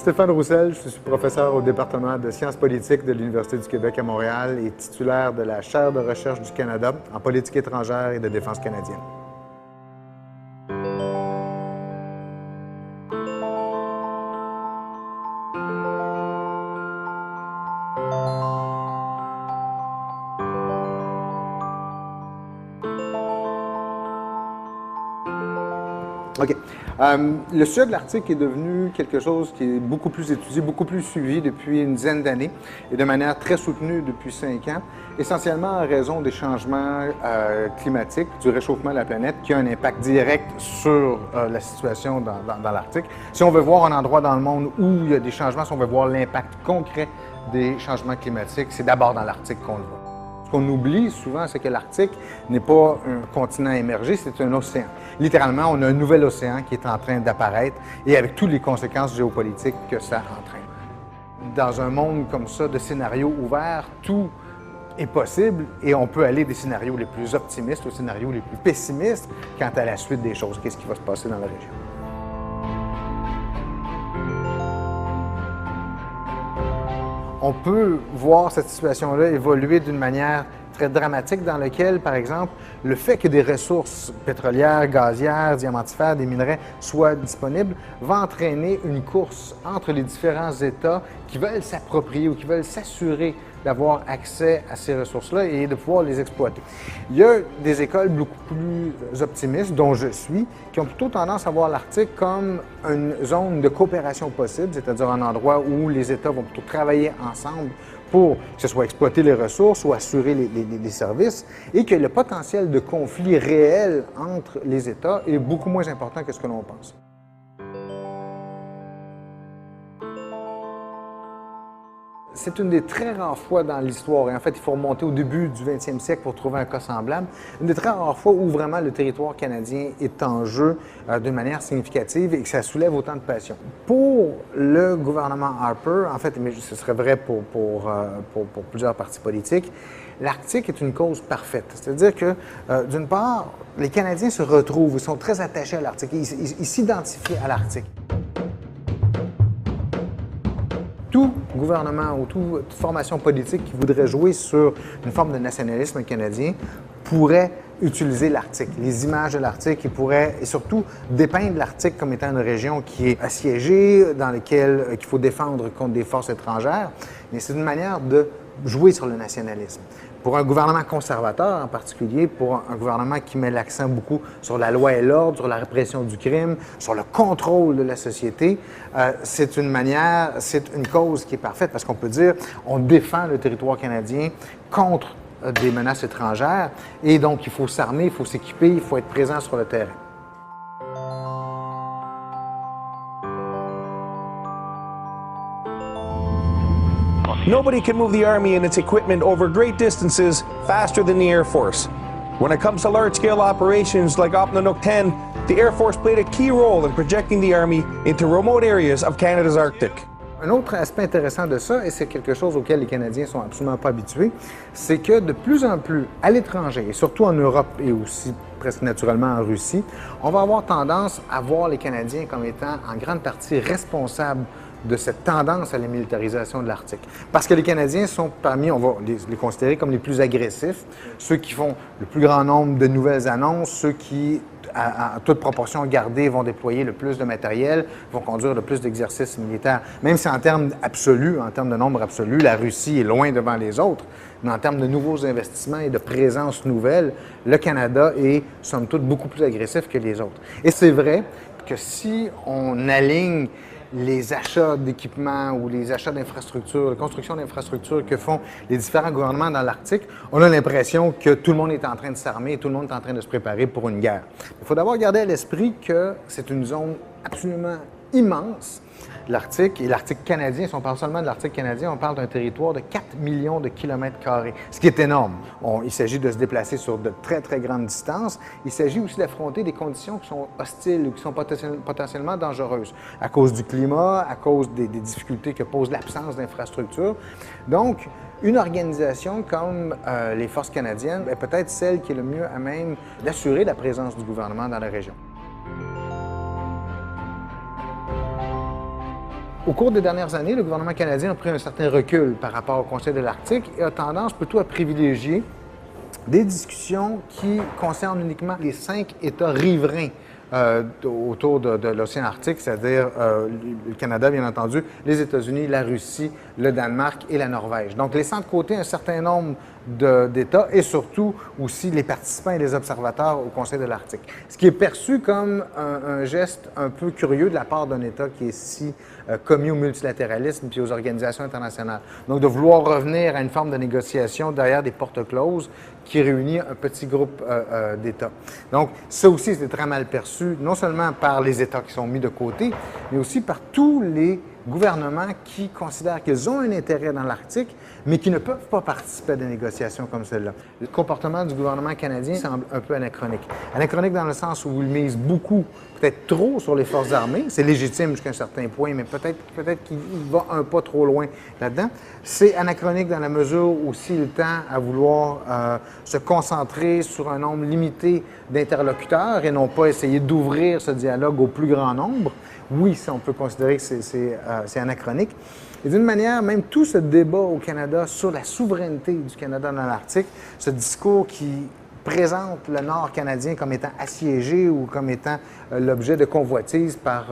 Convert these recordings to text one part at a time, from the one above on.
Stéphane Roussel, je suis professeur au département de sciences politiques de l'Université du Québec à Montréal et titulaire de la chaire de recherche du Canada en politique étrangère et de défense canadienne. OK. Le sujet de l'Arctique est devenu quelque chose qui est beaucoup plus étudié, beaucoup plus suivi depuis une dizaine d'années et de manière très soutenue depuis 5 ans, essentiellement en raison des changements climatiques, du réchauffement de la planète qui a un impact direct sur la situation dans l'Arctique. Si on veut voir un endroit dans le monde où il y a des changements, si on veut voir l'impact concret des changements climatiques, c'est d'abord dans l'Arctique qu'on le voit. Ce qu'on oublie souvent, c'est que l'Arctique n'est pas un continent émergé, c'est un océan. Littéralement, on a un nouvel océan qui est en train d'apparaître et avec toutes les conséquences géopolitiques que ça entraîne. Dans un monde comme ça, de scénarios ouverts, tout est possible et on peut aller des scénarios les plus optimistes aux scénarios les plus pessimistes quant à la suite des choses. Qu'est-ce qui va se passer dans la région? On peut voir cette situation-là évoluer d'une manière très dramatique dans laquelle, par exemple, le fait que des ressources pétrolières, gazières, diamantifères, des minerais soient disponibles va entraîner une course entre les différents États qui veulent s'approprier ou qui veulent s'assurer d'avoir accès à ces ressources-là et de pouvoir les exploiter. Il y a des écoles beaucoup plus optimistes, dont je suis, qui ont plutôt tendance à voir l'Arctique comme une zone de coopération possible, c'est-à-dire un endroit où les États vont plutôt travailler ensemble pour que ce soit exploiter les ressources ou assurer les services, et que le potentiel de conflit réel entre les États est beaucoup moins important que ce que l'on pense. C'est une des très rares fois dans l'histoire, et en fait, il faut remonter au début du 20e siècle pour trouver un cas semblable, une des très rares fois où vraiment le territoire canadien est en jeu d'une manière significative et que ça soulève autant de passion. Pour le gouvernement Harper, en fait, mais ce serait vrai pour plusieurs partis politiques, l'Arctique est une cause parfaite. C'est-à-dire que, d'une part, les Canadiens se retrouvent, ils sont très attachés à l'Arctique, ils s'identifient à l'Arctique. Tout gouvernement ou toute formation politique qui voudrait jouer sur une forme de nationalisme canadien pourrait utiliser l'Arctique, les images de l'Arctique, et pourrait et surtout dépeindre l'Arctique comme étant une région qui est assiégée, dans laquelle il faut défendre contre des forces étrangères, mais c'est une manière de jouer sur le nationalisme. Pour un gouvernement conservateur en particulier, pour un gouvernement qui met l'accent beaucoup sur la loi et l'ordre, sur la répression du crime, sur le contrôle de la société, c'est une cause qui est parfaite parce qu'on peut dire on défend le territoire canadien contre des menaces étrangères et donc il faut s'armer, il faut s'équiper, il faut être présent sur le terrain. Nobody can move the Army and its equipment over great distances faster than the Air Force. When it comes to large-scale operations like Opnanuk 10, the Air Force played a key role in projecting the Army into remote areas of Canada's Arctic. Un autre aspect intéressant de ça, et c'est quelque chose auquel les Canadiens ne sont absolument pas habitués, c'est que de plus en plus, à l'étranger, et surtout en Europe et aussi presque naturellement en Russie, on va avoir tendance à voir les Canadiens comme étant en grande partie responsables de cette tendance à la militarisation de l'Arctique. Parce que les Canadiens sont parmi, on va les considérer comme les plus agressifs, ceux qui font le plus grand nombre de nouvelles annonces, ceux qui, à toute proportion gardée, vont déployer le plus de matériel, vont conduire le plus d'exercices militaires. Même si en termes absolus, en termes de nombre absolu, la Russie est loin devant les autres, mais en termes de nouveaux investissements et de présence nouvelle, le Canada est, somme toute, beaucoup plus agressif que les autres. Et c'est vrai que si on aligne les achats d'équipements ou les achats d'infrastructures, la construction d'infrastructures que font les différents gouvernements dans l'Arctique, on a l'impression que tout le monde est en train de s'armer et tout le monde est en train de se préparer pour une guerre. Il faut d'abord garder à l'esprit que c'est une zone absolument immense, l'Arctique, et l'Arctique canadien. Si on parle seulement de l'Arctique canadien, on parle d'un territoire de 4 millions de kilomètres carrés, ce qui est énorme. Il s'agit de se déplacer sur de très, très grandes distances. Il s'agit aussi d'affronter des conditions qui sont hostiles ou qui sont potentiellement dangereuses à cause du climat, à cause des difficultés que pose l'absence d'infrastructures. Donc, une organisation comme les Forces canadiennes est peut-être celle qui est le mieux à même d'assurer la présence du gouvernement dans la région. Au cours des dernières années, le gouvernement canadien a pris un certain recul par rapport au Conseil de l'Arctique et a tendance plutôt à privilégier des discussions qui concernent uniquement les 5 États riverains autour de l'océan Arctique, c'est-à-dire le Canada, bien entendu, les États-Unis, la Russie, le Danemark et la Norvège. Donc, laissant de côté un certain nombre d'États et surtout aussi les participants et les observateurs au Conseil de l'Arctique. Ce qui est perçu comme un geste un peu curieux de la part d'un État qui est si commis au multilatéralisme puis aux organisations internationales. Donc, de vouloir revenir à une forme de négociation derrière des portes closes qui réunit un petit groupe d'États. Donc, ça aussi, c'est très mal perçu, non seulement par les États qui sont mis de côté, mais aussi par tous les gouvernements qui considèrent qu'ils ont un intérêt dans l'Arctique, mais qui ne peuvent pas participer à des négociations comme celle-là. Le comportement du gouvernement canadien semble un peu anachronique. Anachronique dans le sens où il mise beaucoup, peut-être trop, sur les forces armées. C'est légitime jusqu'à un certain point, mais peut-être qu'il va un pas trop loin là-dedans. C'est anachronique dans la mesure où s'il tend à vouloir se concentrer sur un nombre limité d'interlocuteurs et non pas essayer d'ouvrir ce dialogue au plus grand nombre, oui, ça, on peut considérer que c'est anachronique. Et d'une manière, même tout ce débat au Canada sur la souveraineté du Canada dans l'Arctique, ce discours qui présente le Nord canadien comme étant assiégé ou comme étant l'objet de convoitises par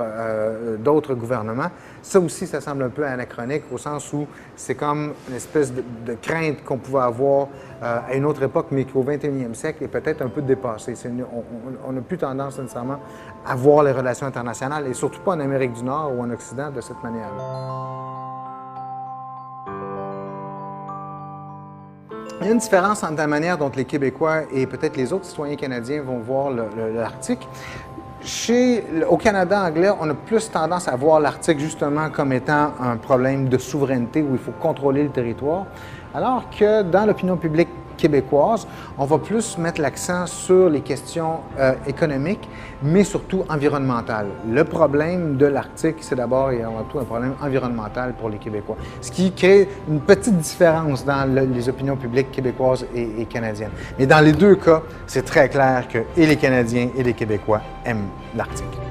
d'autres gouvernements, ça aussi, ça semble un peu anachronique au sens où c'est comme une espèce de crainte qu'on pouvait avoir à une autre époque, mais qui au 21e siècle est peut-être un peu dépassée. On n'a plus tendance nécessairement à voir les relations internationales, et surtout pas en Amérique du Nord ou en Occident, de cette manière-là. Il y a une différence entre la manière dont les Québécois et peut-être les autres citoyens canadiens vont voir l'Arctique. Au Canada anglais, on a plus tendance à voir l'Arctique justement comme étant un problème de souveraineté où il faut contrôler le territoire, alors que dans l'opinion publique québécoise, on va plus mettre l'accent sur les questions économiques, mais surtout environnementales. Le problème de l'Arctique, c'est d'abord et avant tout un problème environnemental pour les Québécois, ce qui crée une petite différence dans les opinions publiques québécoises et canadiennes. Mais dans les deux cas, c'est très clair que et les Canadiens et les Québécois aiment l'Arctique.